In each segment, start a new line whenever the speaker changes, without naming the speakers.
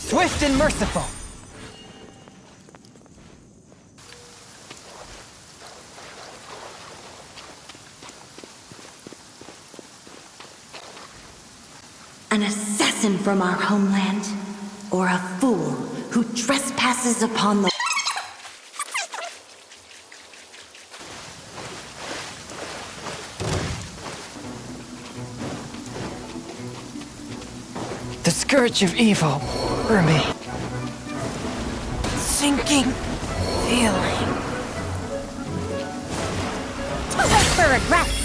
Swift and merciful.
An assassin from our homeland, or a fool who trespasses upon the...
The scourge of evil for me. Sinking feeling.
Wait for regrets.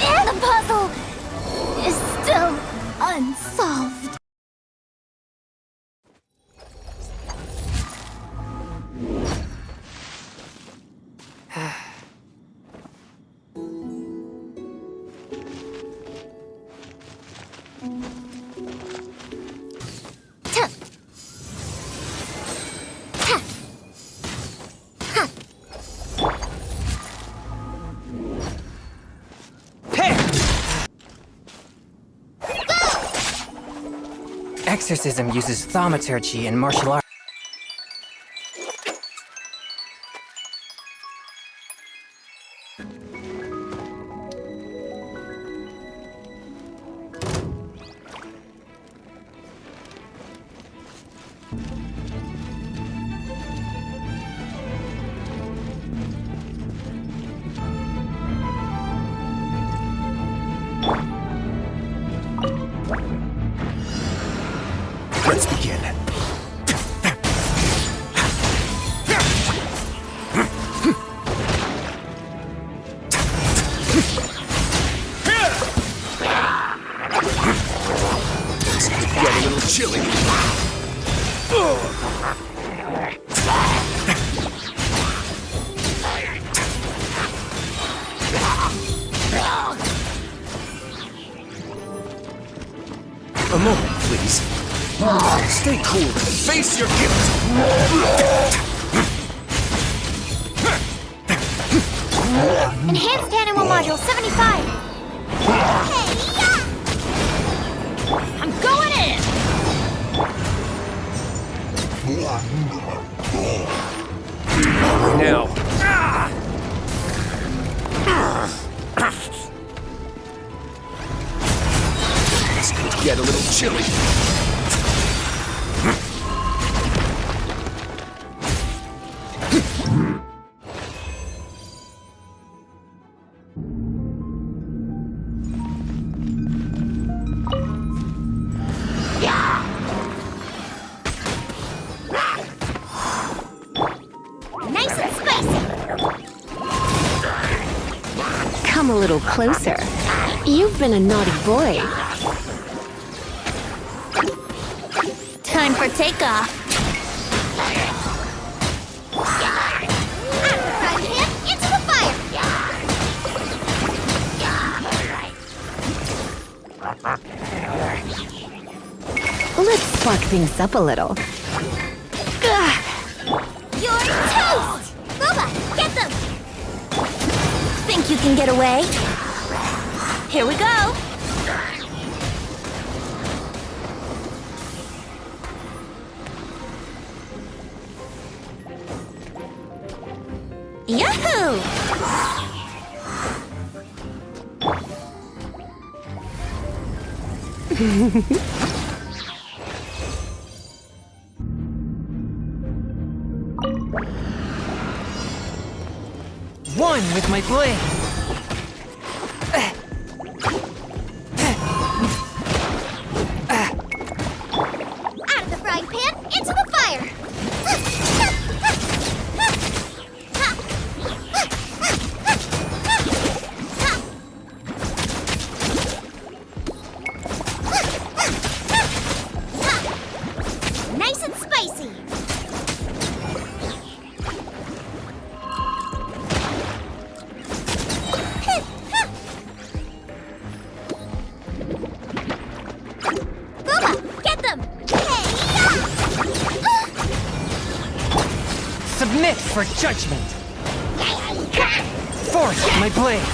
And the puzzle is still unsolved.
Exorcism uses thaumaturgy and martial arts.
Let's begin. It's get a little chilly. A moment, please. Stay cool and face your guilt!
Enhanced Animal Module 75. Hey, yeah! I'm going in!
Right now. It's going to get a little chilly.
Nice and spicy!
Come a little closer. You've been a naughty boy.
Time for takeoff. Out of the frying pan, into the fire!
Let's spark things up a little.
You're toast! Boba, get them! Think you can get away? Here we go! Yahoo!
One with my blade.
Out of the frying pan, into the fire! Nice and spicy! Boba, get them!
Submit for judgment. Force with my blade.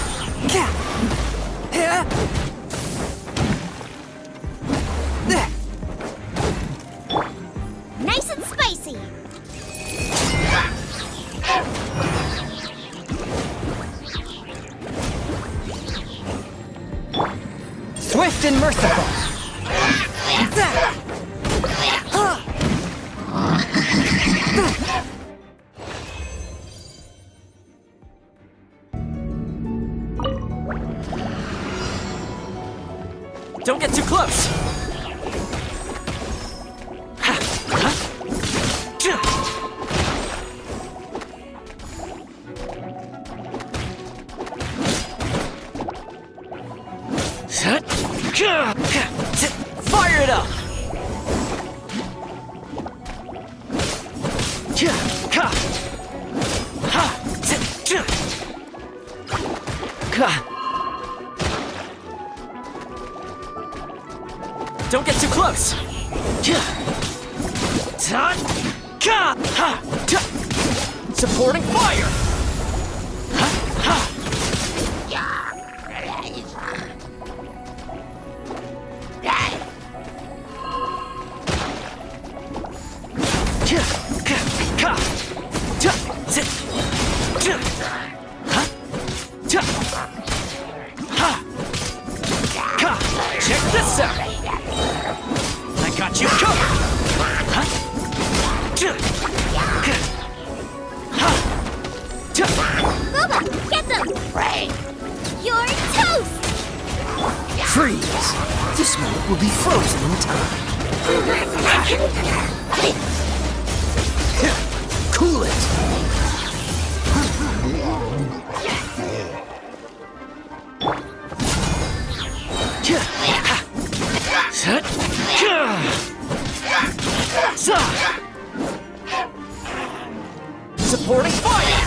swift and merciful.
Don't get too close! Fire it up! Don't get too close! Supporting fire! Check this out! I got you covered!
Boba, get them! You're toast!
Freeze! This moment will be frozen in time. Cool it!
Supporting fire!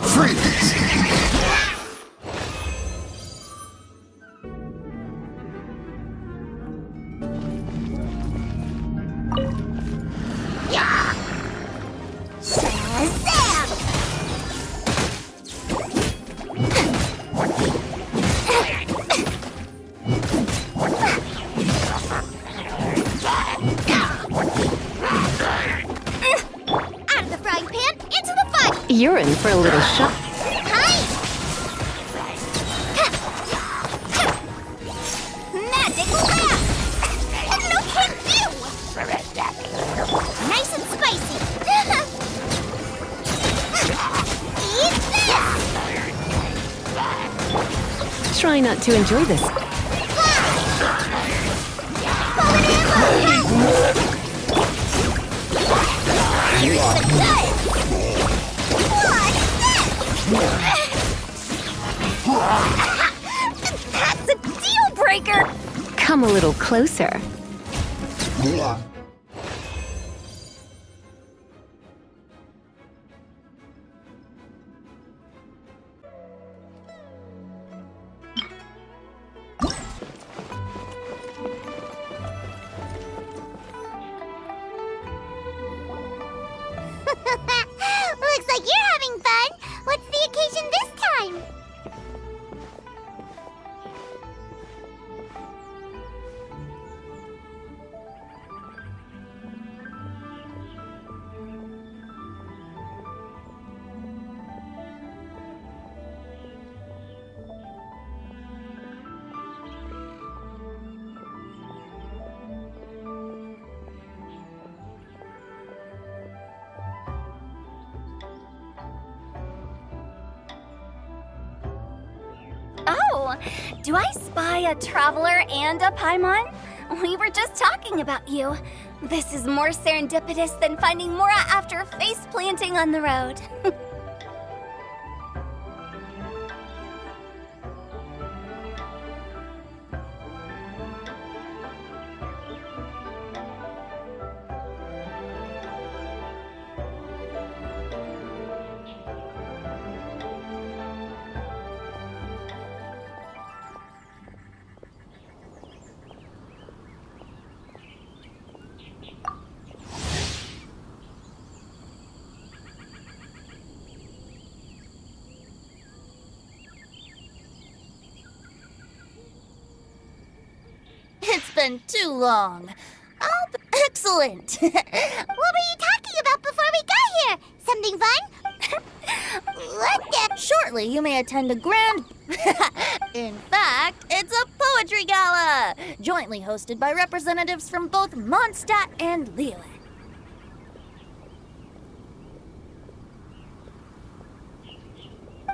Freeze!
Shazam! Out of the frying pan, into the fire!
You're in for a little shock.
Hi! Magic lamp! No can do! Nice and spicy! Eat this!
Try not to enjoy this.
Here's the good! That's a deal breaker!
Come a little closer.
Looks like you're having fun! What's the occasion this time? Oh, do I spy a traveler and a Paimon? We were just talking about you. This is more serendipitous than finding Mora after face planting on the road. It's been too long. Oh, excellent. What were you talking about
up before we got here? Something fun? What the?
Shortly, you may attend a grand... In fact, it's a poetry gala, jointly hosted by representatives from both Mondstadt and Liyue.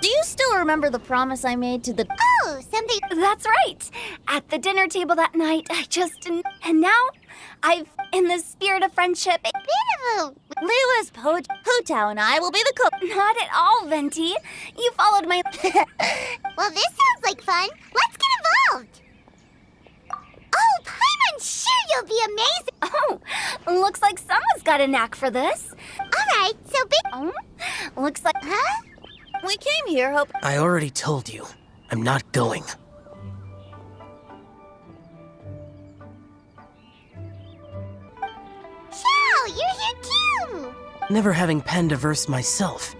Do you still remember the promise I made to the...
Oh, something.
That's right. At the dinner table that night, And now, I've, in the spirit of friendship...
Bit of a.
Liyue's poet, Hutao and I will be the cook.
Not at all, Venti. You followed my...
Well, this sounds like fun. Let's get involved. Oh, Paimon, sure you'll be amazing.
Oh, looks like someone's got a knack for this.
All right, so big.
Oh, looks like...
Huh?
We came here hoping...
I already told you. I'm not going.
Xiao, you're here too.
Never having penned a verse myself,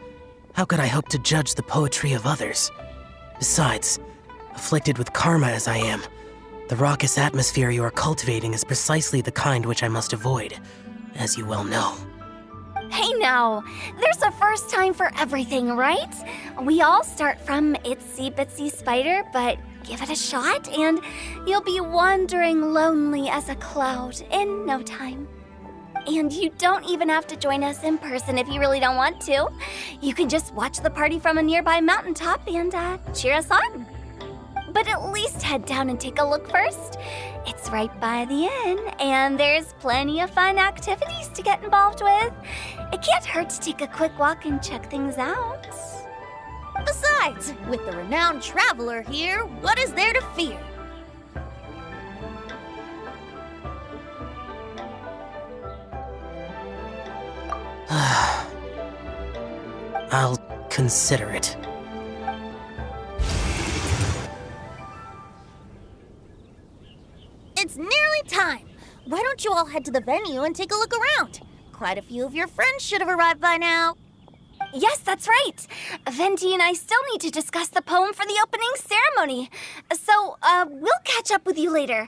how could I hope to judge the poetry of others? Besides, afflicted with karma as I am, the raucous atmosphere you are cultivating is precisely the kind which I must avoid, as you well know.
Hey now, there's a first time for everything, right? We all start from itsy bitsy spider, but give it a shot and you'll be wandering lonely as a cloud in no time. And you don't even have to join us in person if you really don't want to. You can just watch the party from a nearby mountaintop and cheer us on. But at least head down and take a look first. It's right by the inn, and there's plenty of fun activities to get involved with. It can't hurt to take a quick walk and check things out.
Besides, with the renowned traveler here, what is there to fear?
I'll consider it.
It's nearly time. Why don't you all head to the venue and take a look around? Quite a few of your friends should have arrived by now.
Yes, that's right. Venti and I still need to discuss the poem for the opening ceremony. So, we'll catch up with you later.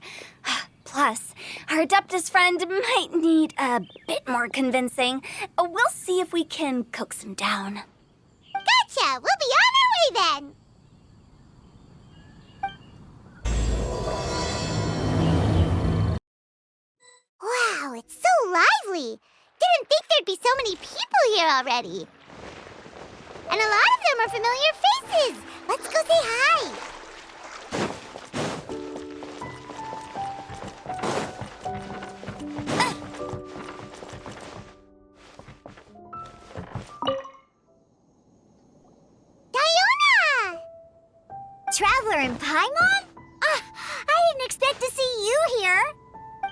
Plus, our Adeptus friend might need a bit more convincing. We'll see if we can coax him down.
Gotcha. We'll be on our way then. Wow, it's so lively. Didn't think there'd be so many people here already. And a lot of them are familiar faces. Let's go say hi. Diona! Traveler in Paimon? I didn't expect to see you here.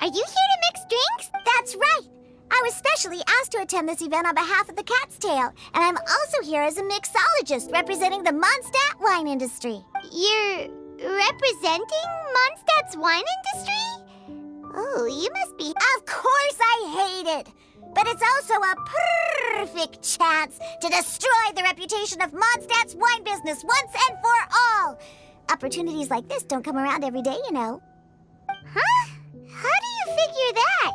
Are you here to mix drinks? That's right. I was specially asked to attend this event on behalf of the Cat's Tail, and I'm also here as a mixologist representing the Mondstadt wine industry. You're representing Mondstadt's wine industry? Oh, you must be... Of course I hate it! But it's also a perfect chance to destroy the reputation of Mondstadt's wine business once and for all! Opportunities like this don't come around every day, you know. Huh? How do you figure that?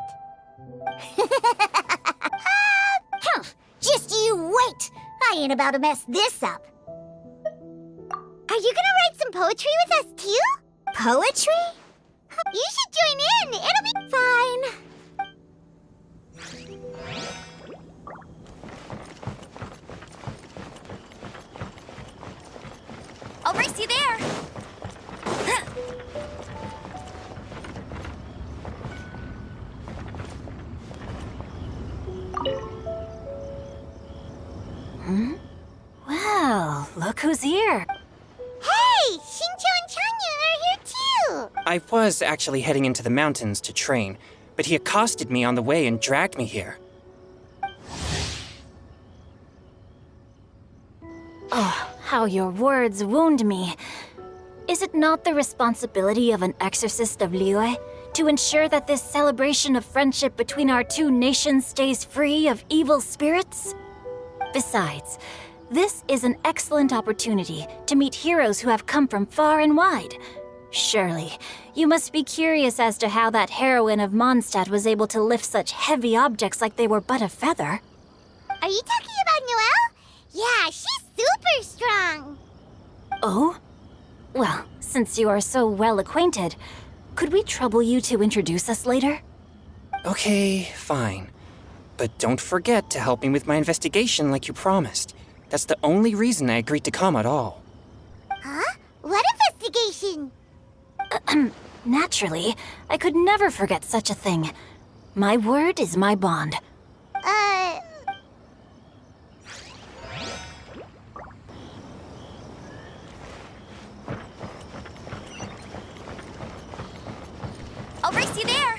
Just you wait! I ain't about to mess this up. Are you gonna write some poetry with us too? Poetry? You should join in. It'll be fine.
I'll race you there. Well, look who's here.
Hey, Shincho and Chanya are here too.
I was actually heading into the mountains to train, but he accosted me on the way and dragged me here.
Oh, how your words wound me. Is it not the responsibility of an exorcist of Liyue to ensure that this celebration of friendship between our two nations stays free of evil spirits? Besides, this is an excellent opportunity to meet heroes who have come from far and wide. Surely, you must be curious as to how that heroine of Mondstadt was able to lift such heavy objects like they were but a feather.
Are you talking about Noelle? Yeah, she's super strong.
Oh? Well, since you are so well acquainted, could we trouble you to introduce us later?
Okay, fine. But don't forget to help me with my investigation like you promised. That's the only reason I agreed to come at all.
Huh? What investigation?
Naturally, I could never forget such a thing. My word is my bond.
I'll race you there.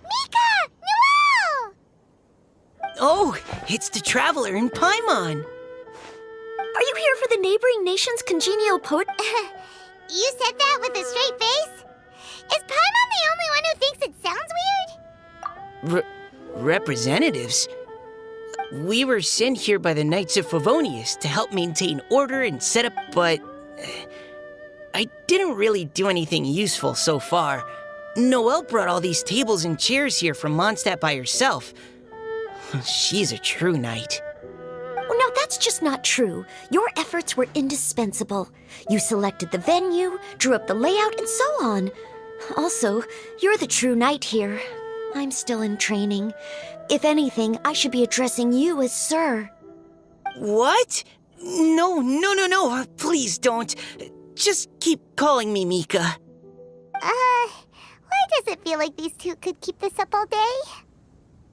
Mika! Noelle!
Oh, it's the Traveler in Paimon.
Are you here for the neighboring nation's congenial poet?
You said that with a straight face? Is Paimon the only one who thinks it sounds weird?
Representatives? We were sent here by the Knights of Favonius to help maintain order and set up, but I didn't really do anything useful so far. Noelle brought all these tables and chairs here from Mondstadt by herself. She's a true knight.
Well, now that's just not true. Your efforts were indispensable. You selected the venue, drew up the layout, and so on. Also, you're the true knight here. I'm still in training. If anything, I should be addressing you as Sir.
What? No. Please don't. Just keep calling me Mika.
Why does it feel like these two could keep this up all day?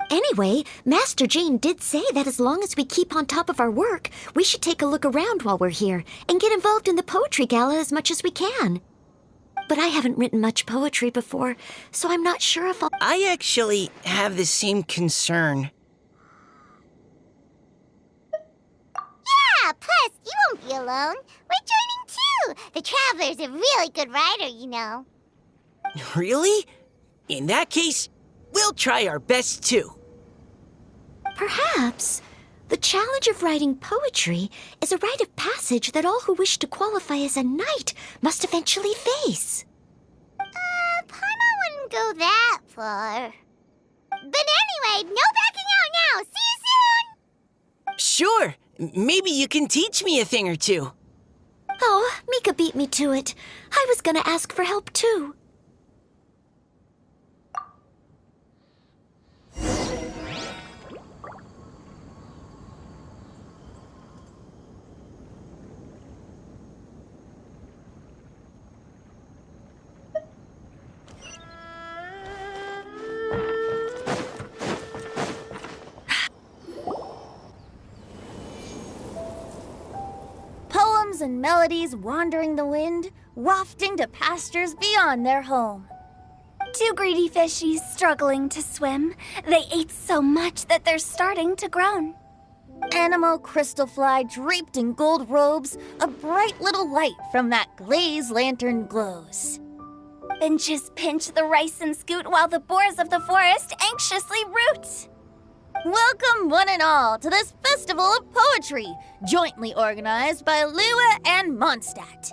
Anyway, Master Jane did say that as long as we keep on top of our work, we should take a look around while we're here and get involved in the poetry gala as much as we can. But I haven't written much poetry before, so I'm not sure if I'll...
I actually have the same concern.
Yeah, plus, you won't be alone. We're joining too. The Traveler's a really good writer, you know.
Really? In that case, we'll try our best too.
Perhaps the challenge of writing poetry is a rite of passage that all who wish to qualify as a knight must eventually face.
Paimon wouldn't go that far. But anyway, no backing out now. See you soon!
Sure, maybe you can teach me a thing or two.
Oh, Mika beat me to it. I was gonna ask for help too.
Poems and melodies wandering the wind, wafting to pastures beyond their home. Two greedy fishies struggling to swim. They ate so much that they're starting to groan. Animal crystal fly draped in gold robes, a bright little light from that glazed lantern glows. Finches pinch the rice and scoot while the boars of the forest anxiously root. Welcome, one and all, to this festival of poetry, jointly organized by Liyue and Mondstadt.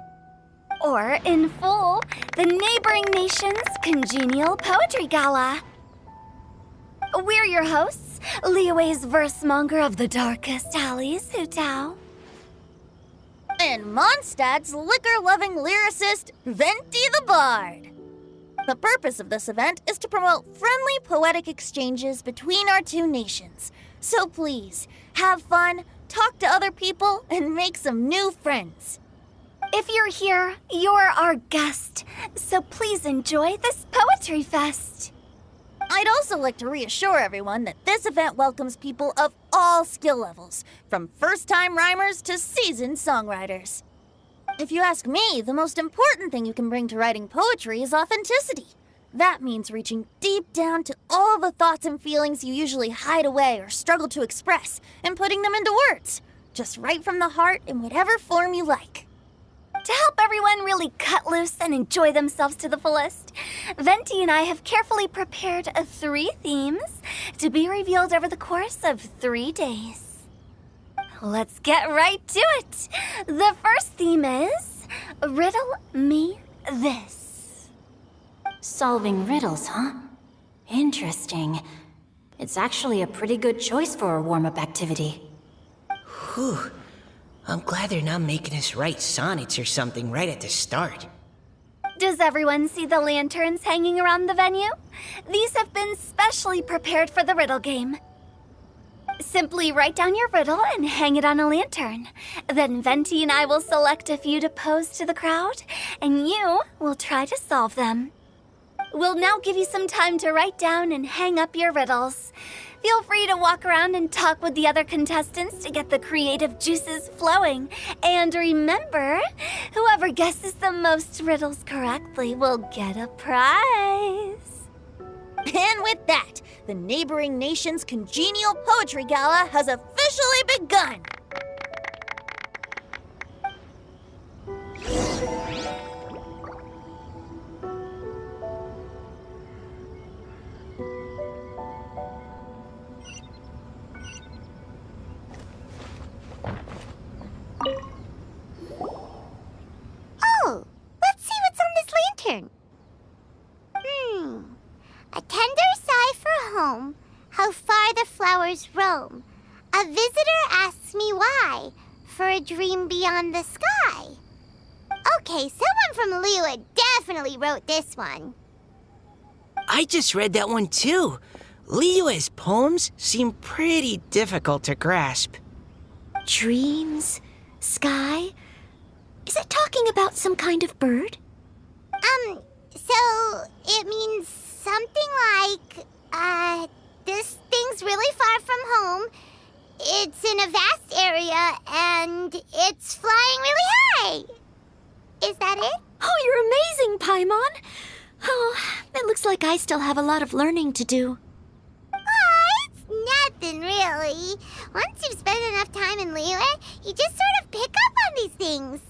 Or, in full, the neighboring nation's congenial poetry gala. We're your hosts, Liyue's verse-monger of the darkest alleys, Hutao. And Mondstadt's liquor-loving lyricist, Venti the Bard. The purpose of this event is to promote friendly poetic exchanges between our two nations. So please, have fun, talk to other people, and make some new friends. If you're here, you're our guest, so please enjoy this Poetry Fest. I'd also like to reassure everyone that this event welcomes people of all skill levels, from first-time rhymers to seasoned songwriters. If you ask me, the most important thing you can bring to writing poetry is authenticity. That means reaching deep down to all the thoughts and feelings you usually hide away or struggle to express and putting them into words, just right from the heart in whatever form you like. To help everyone really cut loose and enjoy themselves to the fullest, Venti and I have carefully prepared 3 themes to be revealed over the course of 3 days. Let's get right to it. The first theme is Riddle Me This.
Solving riddles, huh? Interesting. It's actually a pretty good choice for a warm-up activity.
Whew. I'm glad they're not making us write sonnets or something right at the start.
Does everyone see the lanterns hanging around the venue? These have been specially prepared for the riddle game. Simply write down your riddle and hang it on a lantern. Then Venti and I will select a few to pose to the crowd, and you will try to solve them. We'll now give you some time to write down and hang up your riddles. Feel free to walk around and talk with the other contestants to get the creative juices flowing. And remember, whoever guesses the most riddles correctly will get a prize.
And with that, the neighboring nation's congenial poetry gala has officially begun.
Oh, let's see what's on this lantern. A tender sigh for home, how far the flowers roam. A visitor asks me why, for a dream beyond the sky. Okay, someone from Liyue definitely wrote this one.
I just read that one too. Liyue's poems seem pretty difficult to grasp.
Dreams? Sky? Is it talking about some kind of bird?
So it means something like, this thing's really far from home. It's in a vast area, and it's flying really high. Is that it?
Oh, you're amazing, Paimon! Oh, it looks like I still have a lot of learning to do.
It's nothing, really. Once you've spent enough time in Liyue, you just sort of pick up on these things.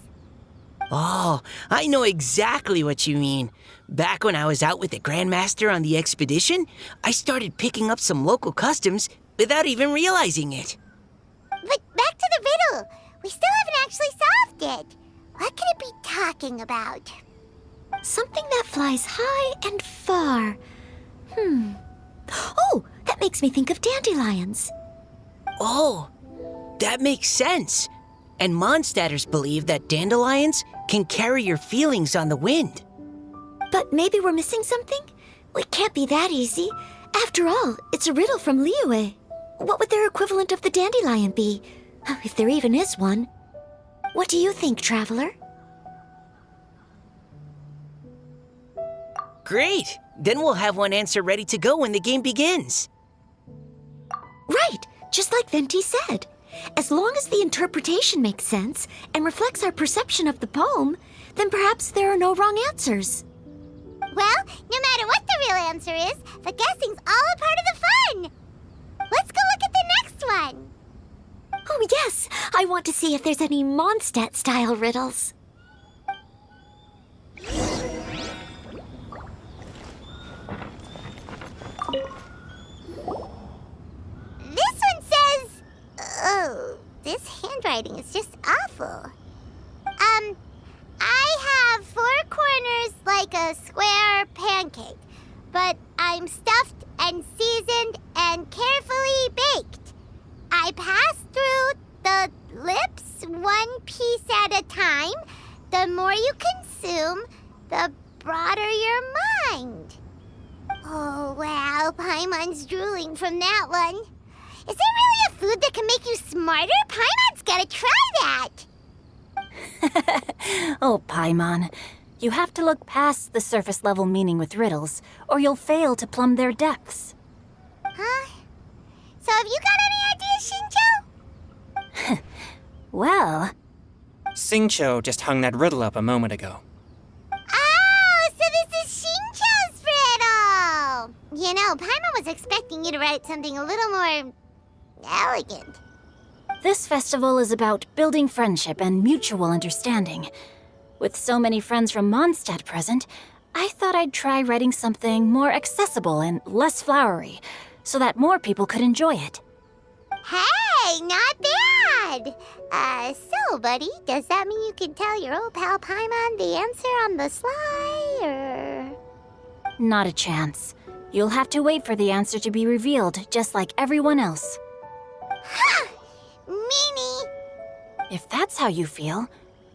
Oh, I know exactly what you mean. Back when I was out with the Grandmaster on the expedition, I started picking up some local customs without even realizing it.
But back to the riddle. We still haven't actually solved it. What could it be talking about?
Something that flies high and far. Oh, that makes me think of dandelions.
Oh, that makes sense. And Mondstadters believe that dandelions can carry your feelings on the wind.
But maybe we're missing something? It can't be that easy. After all, it's a riddle from Liyue. What would their equivalent of the dandelion be? If there even is one. What do you think, Traveler?
Great! Then we'll have one answer ready to go when the game begins.
Right, just like Venti said. As long as the interpretation makes sense and reflects our perception of the poem, then perhaps there are no wrong answers.
Well, no matter what the real answer is, the guessing's all a part of the fun. Let's go look at the next one.
Oh, yes, I want to see if there's any Mondstadt-style riddles.
This one says... Oh, this handwriting is just awful. I have 4 corners like a square pancake, but I'm stuffed and seasoned and carefully baked. I pass through the lips 1 piece at a time. The more you consume, the broader your mind. Oh, wow, Paimon's drooling from that one. Is there really a food that can make you smarter? Paimon's gotta try that.
Oh, Paimon. You have to look past the surface-level meaning with riddles, or you'll fail to plumb their depths.
Huh? So have you got any ideas, Shinjo?
Well...
Xingqiu just hung that riddle up a moment ago.
Oh, so this is Shinjo's riddle! You know, Paimon was expecting you to write something a little more... elegant.
This festival is about building friendship and mutual understanding. With so many friends from Mondstadt present, I thought I'd try writing something more accessible and less flowery, so that more people could enjoy it.
Hey, not bad! So, buddy, does that mean you can tell your old pal Paimon the answer on the sly, or...?
Not a chance. You'll have to wait for the answer to be revealed, just like everyone else.
Ha! Meanie!
If that's how you feel,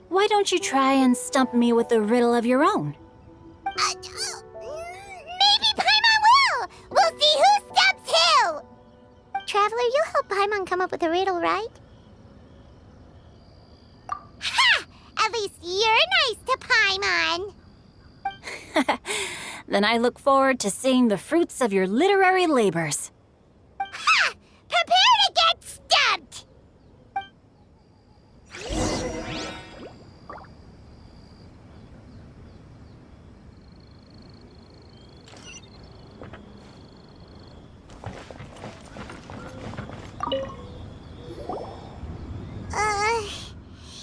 why don't you try and stump me with a riddle of your own?
Maybe Paimon will! We'll see who stumps who! Traveler, you'll help Paimon come up with a riddle, right? Ha! At least you're nice to Paimon!
Then I look forward to seeing the fruits of your literary labors.
Ha! Prepare to get stumped!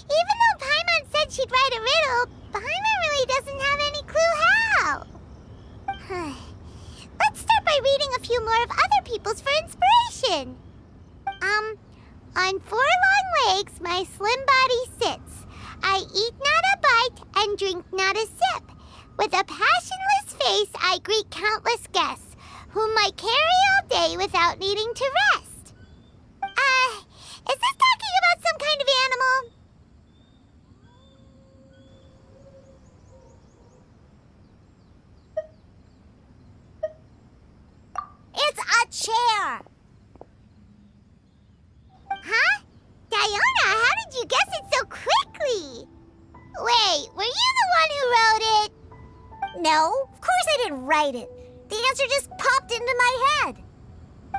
Even though Paimon said she'd write a riddle, Paimon really doesn't have any clue how. Let's start by reading a few more of other people's for inspiration. On 4 long legs my slim body sits. I eat not a bite and drink not a sip. With a passionless face I greet countless guests, whom I carry all day without needing to rest. Is this talking about some kind of animal? It's a chair! Huh? Diona, how did you guess it so quickly? Wait, were you the one who wrote it? No, of course I didn't write it. The answer just popped into my head.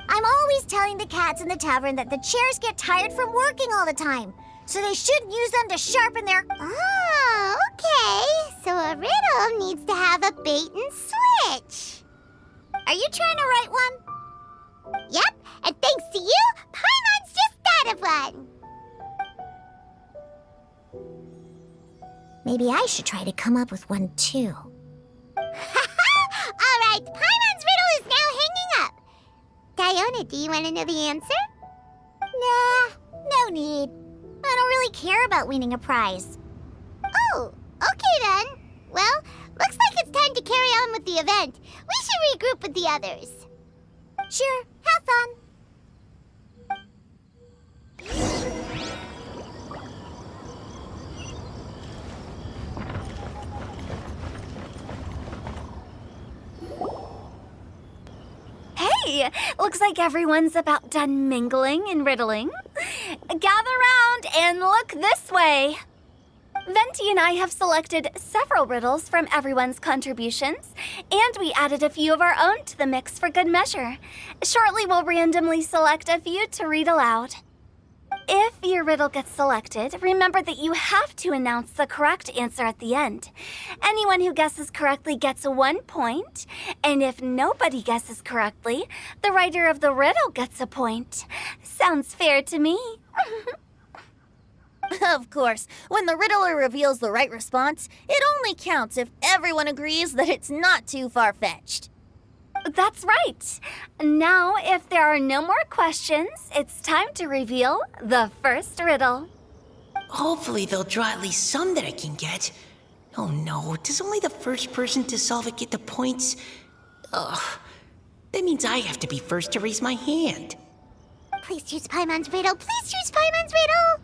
I'm always telling the cats in the tavern that the chairs get tired from working all the time, so they shouldn't use them to sharpen their... Oh, okay. So a riddle needs to have a bait and switch. Are you trying to write one? Yep, and thanks to you, Paimon's just thought of one. Maybe I should try to come up with one too. All right, Paimon's riddle is now hanging up. Diona, do you want to know the answer? Nah, no need. I don't really care about winning a prize. Oh, okay then. Well, looks like it's time to carry on with the event. We should regroup with the others. Sure, have fun.
Hey, looks like everyone's about done mingling and riddling. Gather round and look this way. Venti and I have selected several riddles from everyone's contributions, and we added a few of our own to the mix for good measure. Shortly, we'll randomly select a few to read aloud. If your riddle gets selected, remember that you have to announce the correct answer at the end. Anyone who guesses correctly gets 1 point, and if nobody guesses correctly, the writer of the riddle gets a point. Sounds fair to me.
Of course, when the riddler reveals the right response, it only counts if everyone agrees that it's not too far-fetched.
That's right. Now, if there are no more questions, it's time to reveal the first riddle.
Hopefully they'll draw at least some that I can get. Oh no, does only the first person to solve it get the points? Ugh, that means I have to be first to raise my hand.
Please choose Paimon's riddle. Please choose Paimon's riddle.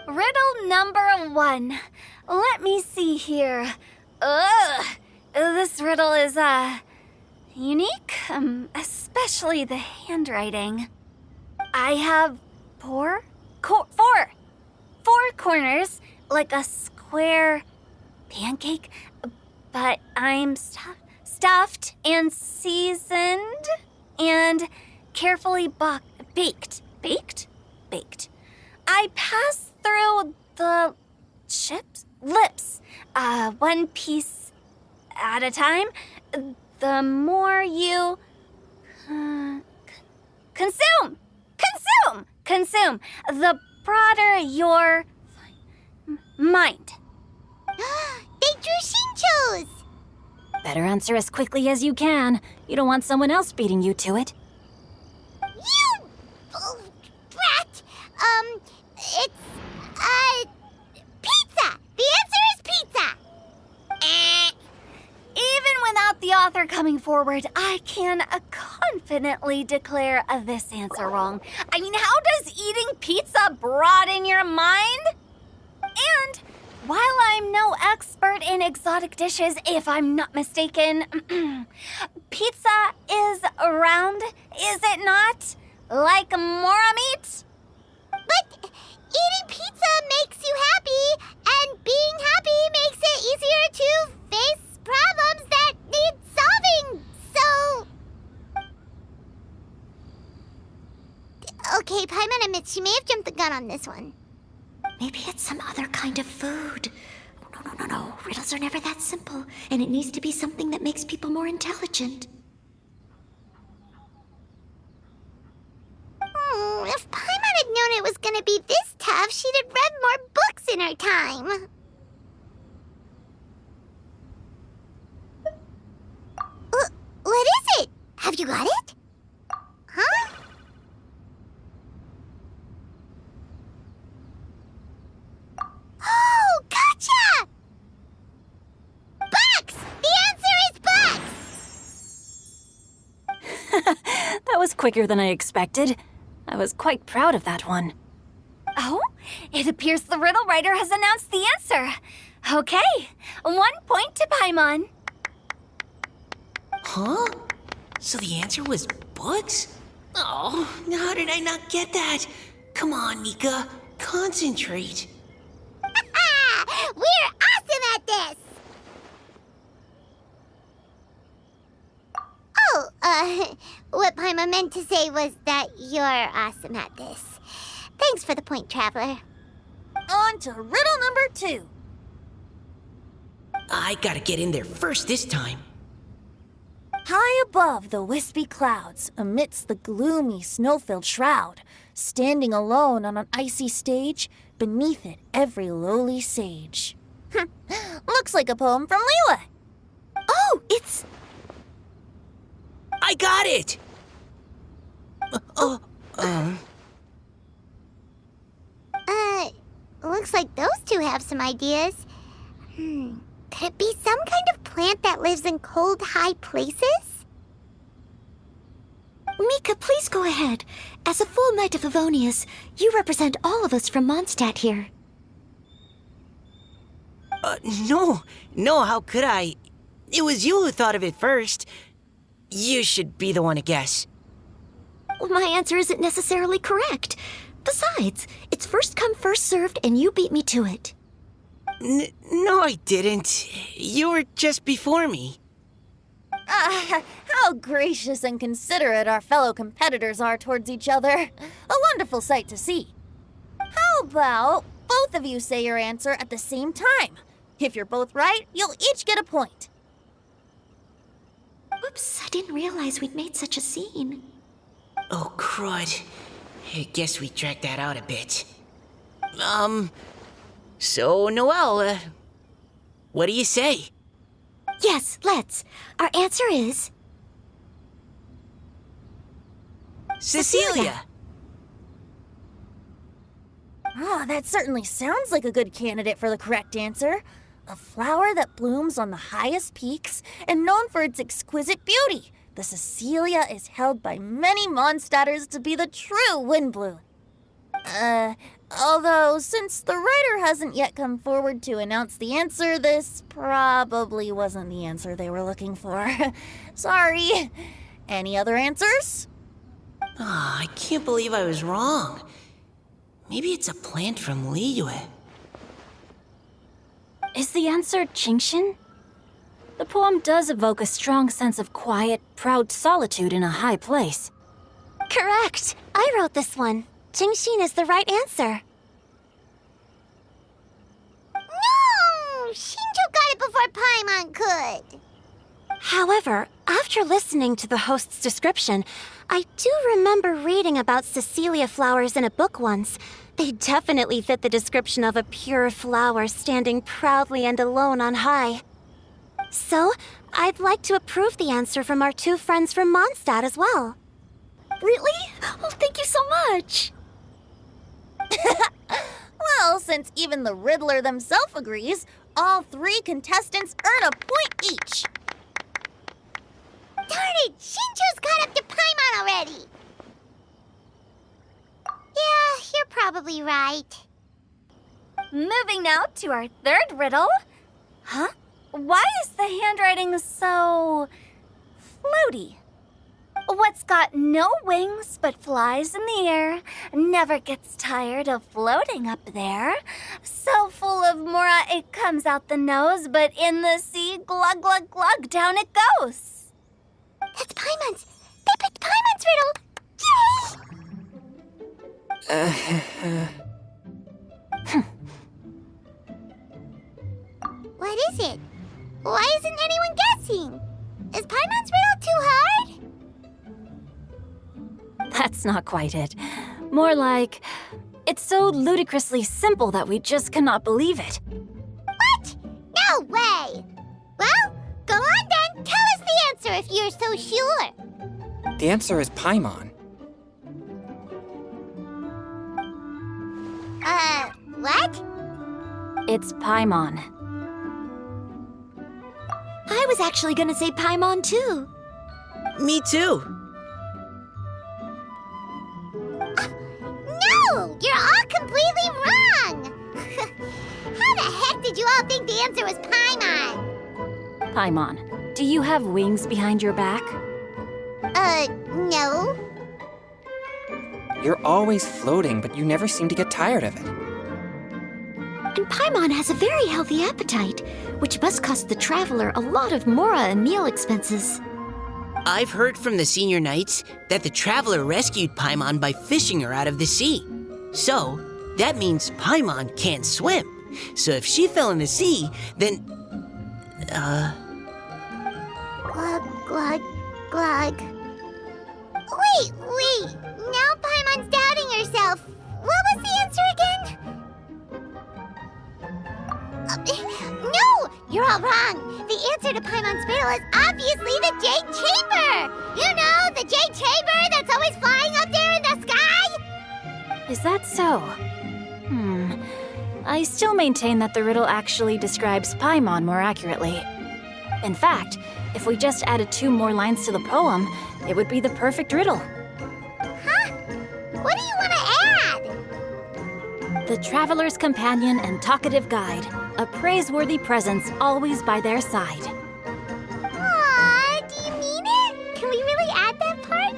Riddle number 1. Let me see here. Ugh. This riddle is, unique, especially the handwriting. I have four corners, like a square pancake, but I'm stuffed and seasoned and carefully baked. Baked. I pass through the lips, one piece at a time. The more you consume, the broader your mind.
They drew Shinchos!
Better answer as quickly as you can. You don't want someone else beating you to it.
You brat! It's pizza! The answer is pizza!
without the author coming forward, I can confidently declare this answer wrong. I mean, how does eating pizza broaden your mind? And while I'm no expert in exotic dishes, if I'm not mistaken, pizza is round, is it not? Like mora meat?
But eating pizza makes you happy, and being happy makes it easier to face problems that need solving, so... Okay, Paimon admits she may have jumped the gun on this one.
Maybe it's some other kind of food. No. Riddles are never that simple, and it needs to be something that makes people more intelligent.
If Paimon had known it was gonna be this tough, she'd have read more books in her time. What is it? Have you got it? Huh? Oh, gotcha! Bucks! The answer is bucks!
That was quicker than I expected. I was quite proud of that one.
Oh, it appears the riddle writer has announced the answer. Okay, 1 point to Paimon.
Huh? So the answer was bugs? Oh, how did I not get that? Come on, Mika. Concentrate.
We're awesome at this! Oh, what Paimon meant to say was that you're awesome at this. Thanks for the point, Traveler.
On to riddle number 2.
I gotta get in there first this time.
High above the wispy clouds, amidst the gloomy snow-filled shroud, standing alone on an icy stage, beneath it every lowly sage. Looks like a poem from Liyue.
Oh, it's...
I got it!
Looks like those two have some ideas. Could it be some kind of plant that lives in cold, high places?
Mika, please go ahead. As a full Knight of Favonius, you represent all of us from Mondstadt here.
No, how could I? It was you who thought of it first. You should be the one to guess.
My answer isn't necessarily correct. Besides, it's first come, first served, and you beat me to it.
No, I didn't. You were just before me.
How gracious and considerate our fellow competitors are towards each other. A wonderful sight to see. How about both of you say your answer at the same time? If you're both right, you'll each get a point.
Oops, I didn't realize we'd made such a scene.
Oh, crud. I guess we dragged that out a bit. So, Noelle, what do you say?
Yes, let's. Our answer is...
Cecilia!
Oh, that certainly sounds like a good candidate for the correct answer. A flower that blooms on the highest peaks and known for its exquisite beauty. The Cecilia is held by many Mondstadters to be the true Windblue. Although, since the writer hasn't yet come forward to announce the answer, this probably wasn't the answer they were looking for. Sorry. Any other answers?
I can't believe I was wrong. Maybe it's a plant from Liyue.
Is the answer Genshin? The poem does evoke a strong sense of quiet, proud solitude in a high place.
Correct. I wrote this one. Genshin is the right answer. No! Shinjo got it before Paimon could.
However, after listening to the host's description, I do remember reading about Cecilia flowers in a book once. They definitely fit the description of a pure flower standing proudly and alone on high. So, I'd like to approve the answer from our two friends from Mondstadt as well.
Really? Oh, thank you so much.
Well, since even the Riddler themselves agrees, all 3 contestants earn a point each.
it! Shincho's caught up to Paimon already! Yeah, you're probably right.
Moving now to our third riddle. Huh? Why is the handwriting so floaty? What's got no wings but flies in the air, never gets tired of floating up there. So full of mora it comes out the nose, but in the sea, glug, glug, glug, down it goes.
That's Paimon's! They picked Paimon's riddle! Yay! What is it? Why isn't anyone guessing? Is Paimon's riddle too hard?
That's not quite it. More like, it's so ludicrously simple that we just cannot believe it.
What? No way! Well, go on then. Tell us the answer if you're so sure.
The answer is Paimon.
What?
It's Paimon.
I was actually gonna say Paimon too.
Me too.
No! You're all completely wrong! How the heck did you all think the answer was Paimon?
Paimon, do you have wings behind your back?
No.
You're always floating, but you never seem to get tired of it.
And Paimon has a very healthy appetite, which must cost the traveler a lot of mora and meal expenses.
I've heard from the senior knights that the traveler rescued Paimon by fishing her out of the sea. So, that means Paimon can't swim. So if she fell in the sea, then...
Glug, glug, glug. Wait. Now Paimon's doubting herself. What was the answer again? No! You're all wrong. The answer to Paimon's riddle is obviously the Jade Chamber! You know, the Jade Chamber that's always flying up there in the sky?
Is that so? I still maintain that the riddle actually describes Paimon more accurately. In fact, if we just added 2 more lines to the poem, it would be the perfect riddle.
Huh? What do you want to add?
The traveler's companion and talkative guide, a praiseworthy presence always by their side.
Aw, do you mean it? Can we really add that part?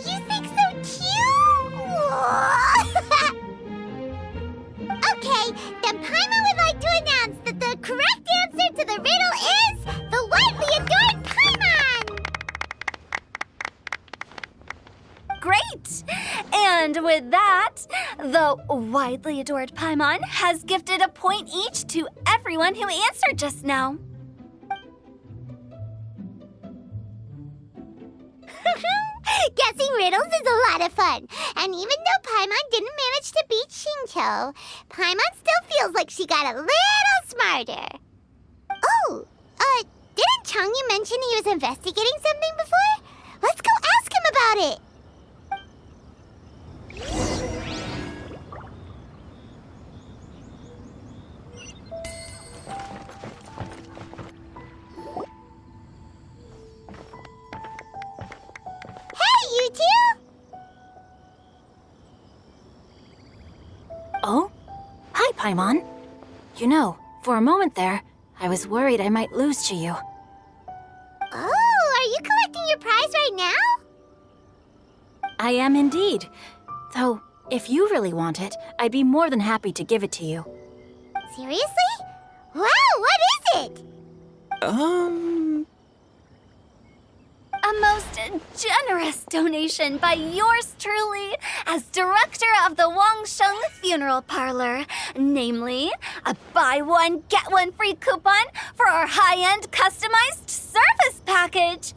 You think so too? Okay, then Paimon would like to announce that the correct answer to the riddle is the widely adored Paimon!
Great! And with that, the widely adored Paimon has gifted a point each to everyone who answered just now.
Guessing riddles is a lot of fun. And even though Paimon didn't manage to beat Shincho, Paimon still feels like she got a little smarter. Oh, didn't Changyu mention he was investigating something before? Let's go ask him about it. Hey, you two!
Oh? Hi, Paimon. You know, for a moment there, I was worried I might lose to you.
Oh, are you collecting your prize right now?
I am indeed. Though, if you really want it, I'd be more than happy to give it to you.
Seriously? Wow, what is it?
A most generous donation by yours truly as director of the Wangsheng Funeral Parlor. Namely, a buy one, get one free coupon for our high-end customized service package.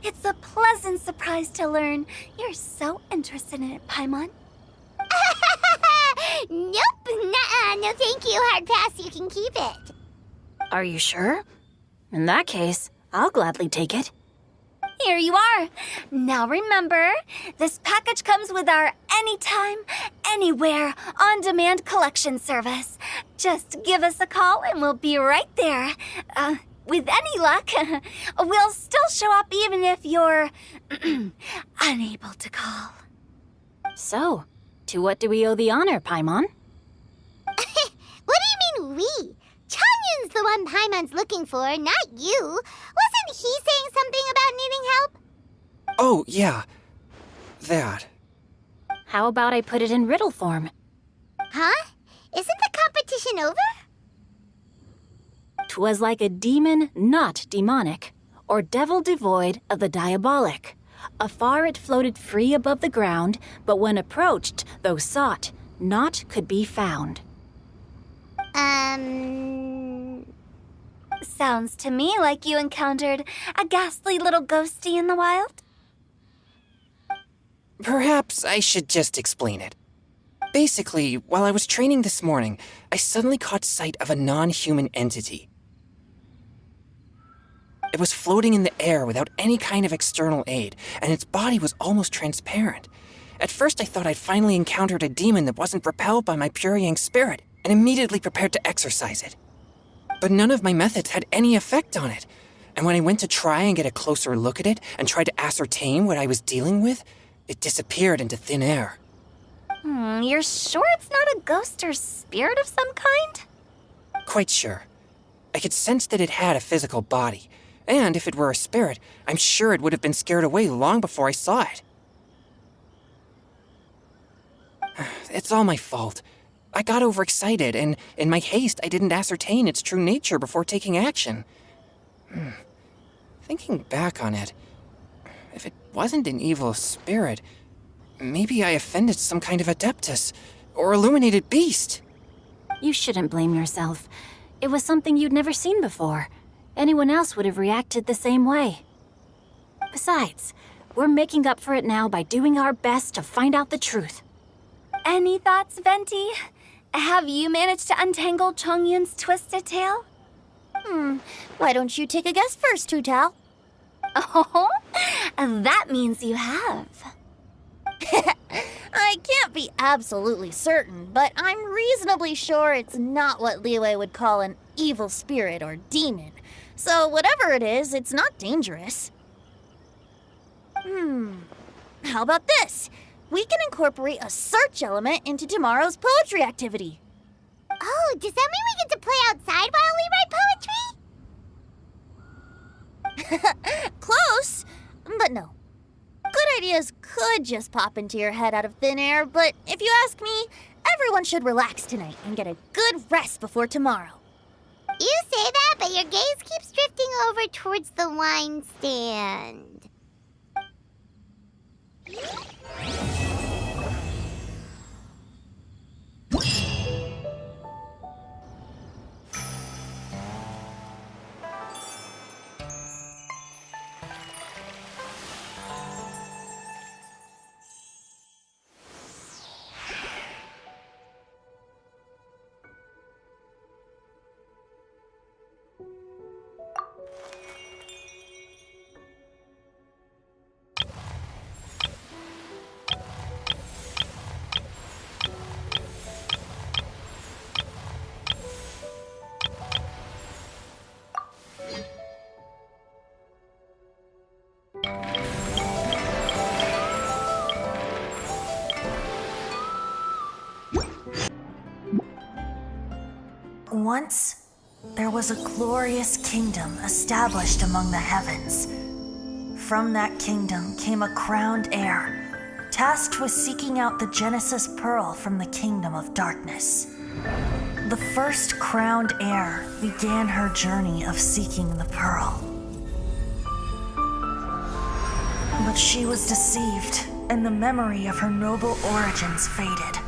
It's a pleasant surprise to learn you're so interested in it, Paimon.
Nope, nuh-uh, no thank you, hard pass, you can keep it.
Are you sure? In that case, I'll gladly take it.
Here you are. Now remember, this package comes with our anytime, anywhere, on-demand collection service. Just give us a call and we'll be right there. with any luck, we'll still show up even if you're unable to call.
So, to what do we owe the honor, Paimon?
What do you mean, we? Chongyun's the one Paimon's looking for, not you. Wasn't he saying something about needing help?
Oh, yeah. That.
How about I put it in riddle form?
Huh? Isn't the competition over?
'Twas like a demon not demonic, or devil devoid of the diabolic. Afar it floated free above the ground, but when approached, though sought, naught could be found.
Sounds to me like you encountered a ghastly little ghostie in the wild.
Perhaps I should just explain it. Basically, while I was training this morning, I suddenly caught sight of a non-human entity. It was floating in the air without any kind of external aid, and its body was almost transparent. At first I thought I'd finally encountered a demon that wasn't repelled by my pure yang spirit, and immediately prepared to exorcise it. But none of my methods had any effect on it, and when I went to try and get a closer look at it and try to ascertain what I was dealing with, it disappeared into thin air.
You're sure it's not a ghost or spirit of some kind?
Quite sure. I could sense that it had a physical body, and if it were a spirit, I'm sure it would have been scared away long before I saw it. It's all my fault. I got overexcited, and in my haste, I didn't ascertain its true nature before taking action. Thinking back on it, if it wasn't an evil spirit, maybe I offended some kind of adeptus or illuminated beast.
You shouldn't blame yourself. It was something you'd never seen before. Anyone else would have reacted the same way. Besides, we're making up for it now by doing our best to find out the truth.
Any thoughts, Venti? Have you managed to untangle Chongyun's twisted tail?
Why don't you take a guess first, Tutal?
Oh, that means you have.
I can't be absolutely certain, but I'm reasonably sure it's not what Liyue would call an evil spirit or demon. So whatever it is, it's not dangerous. How about this? We can incorporate a search element into tomorrow's poetry activity.
Oh, does that mean we get to play outside while we write poetry?
Close, but no. Good ideas could just pop into your head out of thin air, but if you ask me, everyone should relax tonight and get a good rest before tomorrow.
You say that, but your gaze keeps drifting over towards the wine stand.
Once, there was a glorious kingdom established among the heavens. From that kingdom came a crowned heir, tasked with seeking out the Genesis Pearl from the kingdom of darkness. The first crowned heir began her journey of seeking the pearl. But she was deceived, and the memory of her noble origins faded.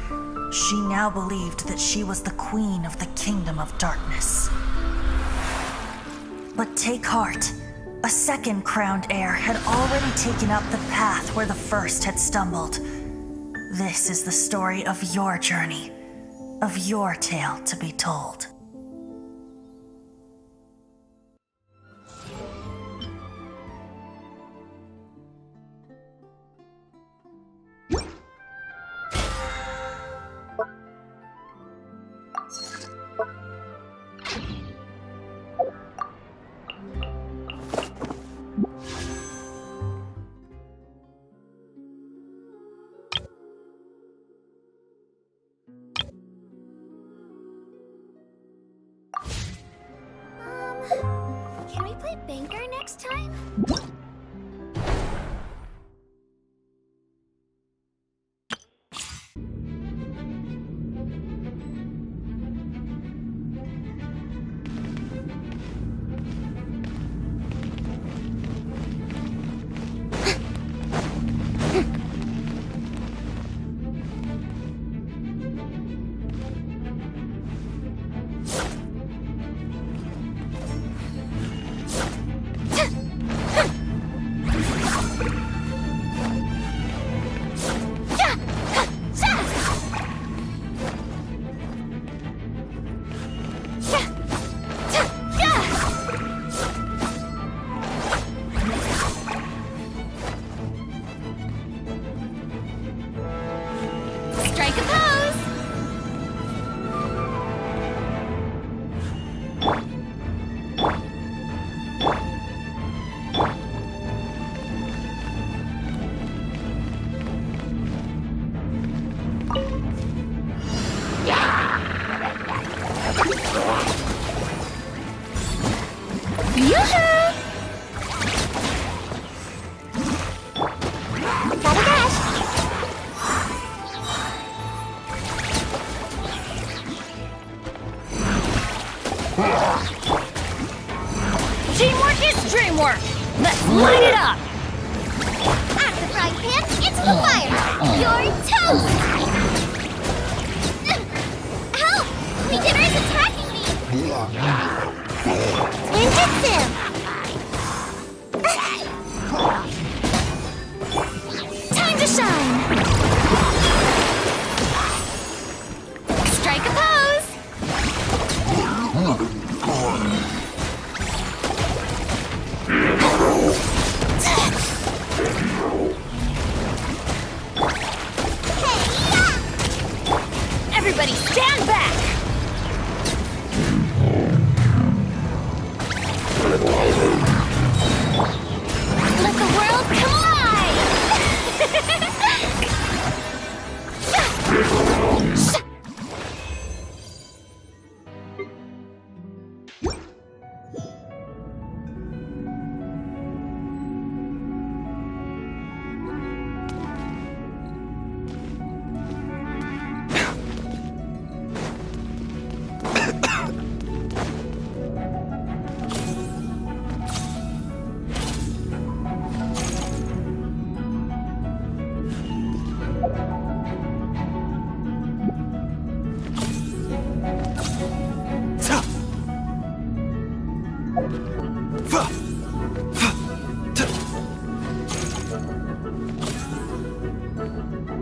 She now believed that she was the queen of the kingdom of darkness. But take heart. A second crowned heir had already taken up the path where the first had stumbled. This is the story of your journey, of your tale to be told.
banker next time?
Strike a pose!
Yoo-hoo! Gotta dash!
Teamwork is dreamwork! Let's light it up!
At the frying pan, it's the fire! You're toast! Help! Beginner is attacking me! Ninjutsu!
Time to shine! Strike a pose! Everybody stand back! Let the world come alive!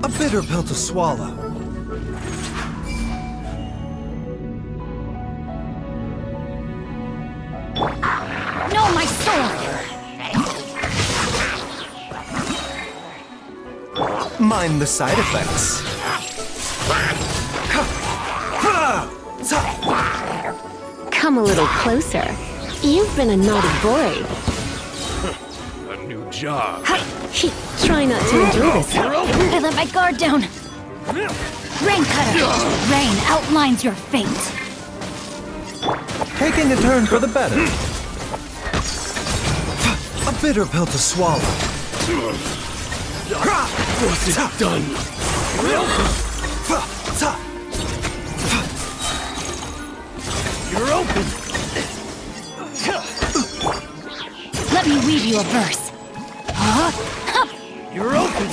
A bitter pill to swallow.
No, my sword!
Mind the side effects.
Come a little closer. You've been a naughty boy.
A new job.
Try not to enjoy this.
I let my guard down. Rain Cutter! Rain outlines your fate.
Taking a turn for the better. A bitter pill to swallow. What's it done? You're open.
Let me weave you a verse.
You're open.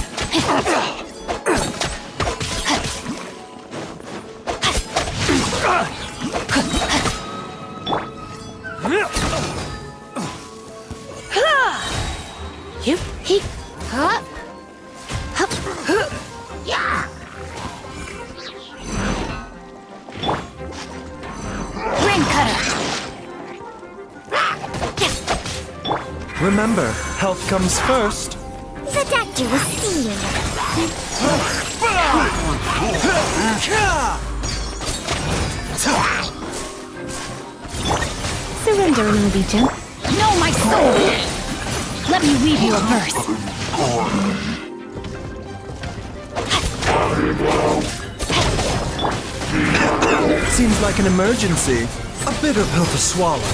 Rain Cutter!
Remember, health comes first.
The doctor will see you.
Surrender and I'll be gentle.
No, my soul! Let me weave you a verse.
Seems like an emergency. A bitter pill to swallow.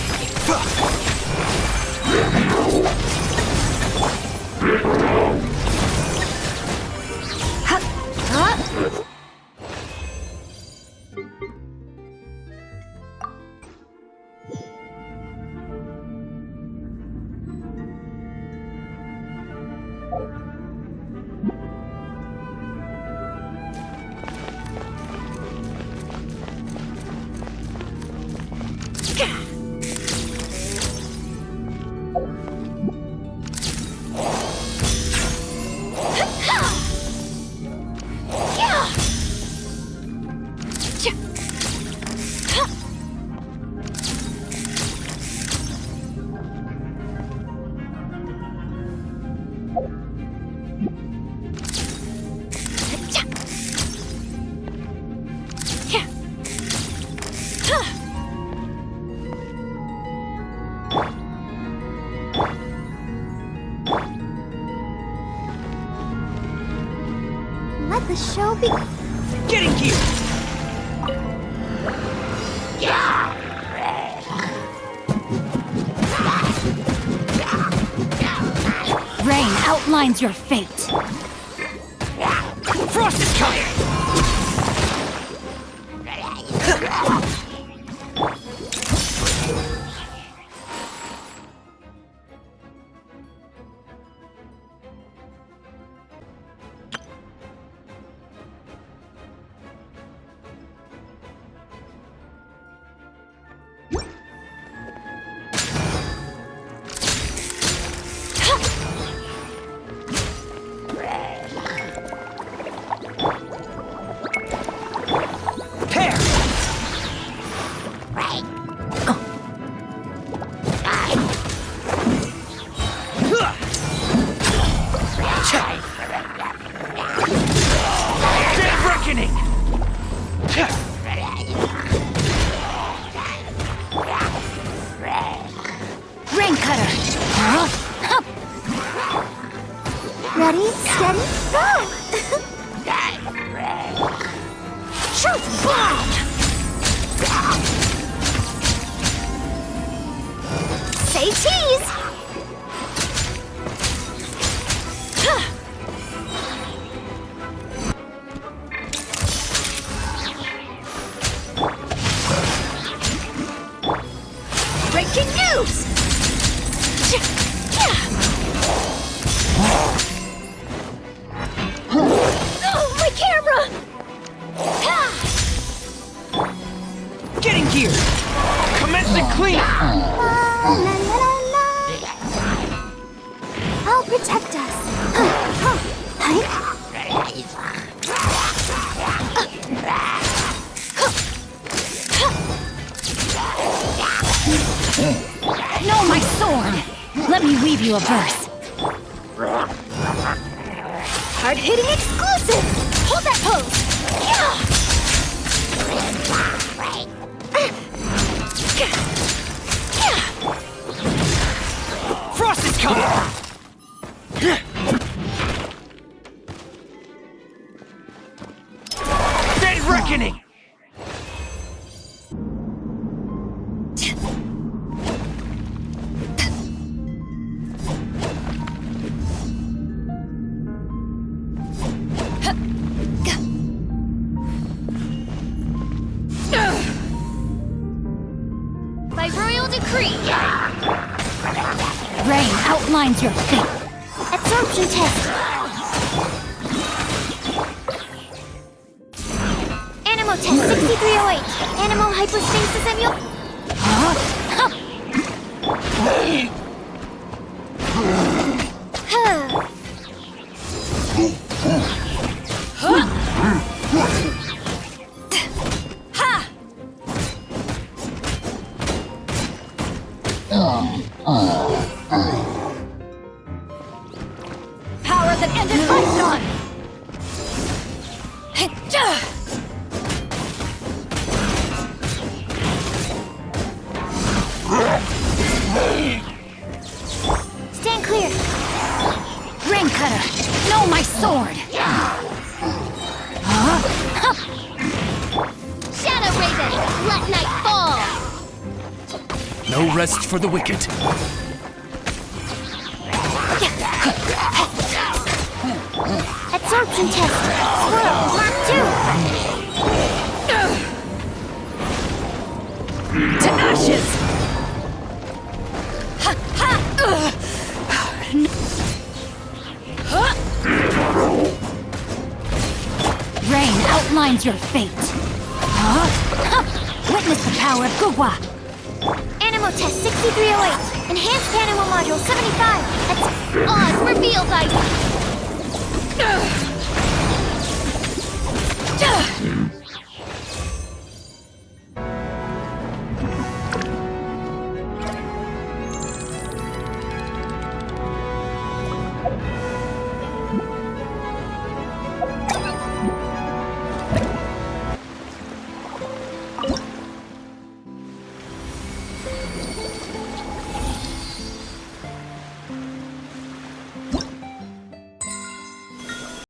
let the show be...
Getting gear!
Rain outlines your fate.
Frost is coming!
Ready, steady, go! Truth bomb! Say cheese! Breaking news! Oh, my camera!
Getting gear! Commencing clean!
I'll protect us.
No, my sword! Let me weave you a verse.
Hard-hitting exclusive! Hold that pose!
Frost is coming! Dead reckoning!
By royal decree.
Rain outlines your fate.
Absorption test. Animal test 6308. Animal hypostasis emul...
Power that ended Python!
Stand clear.
Rain cutter! No, my sword!
Shadow Raven, let night fall.
No rest for the wicked.
Absorption test. Swirl, Mark 2.
To ashes! Rain outlines your fate. Witness the power of Gugwa.
Animal test 6308. Enhanced animal module 75. That's
Oz revealed by...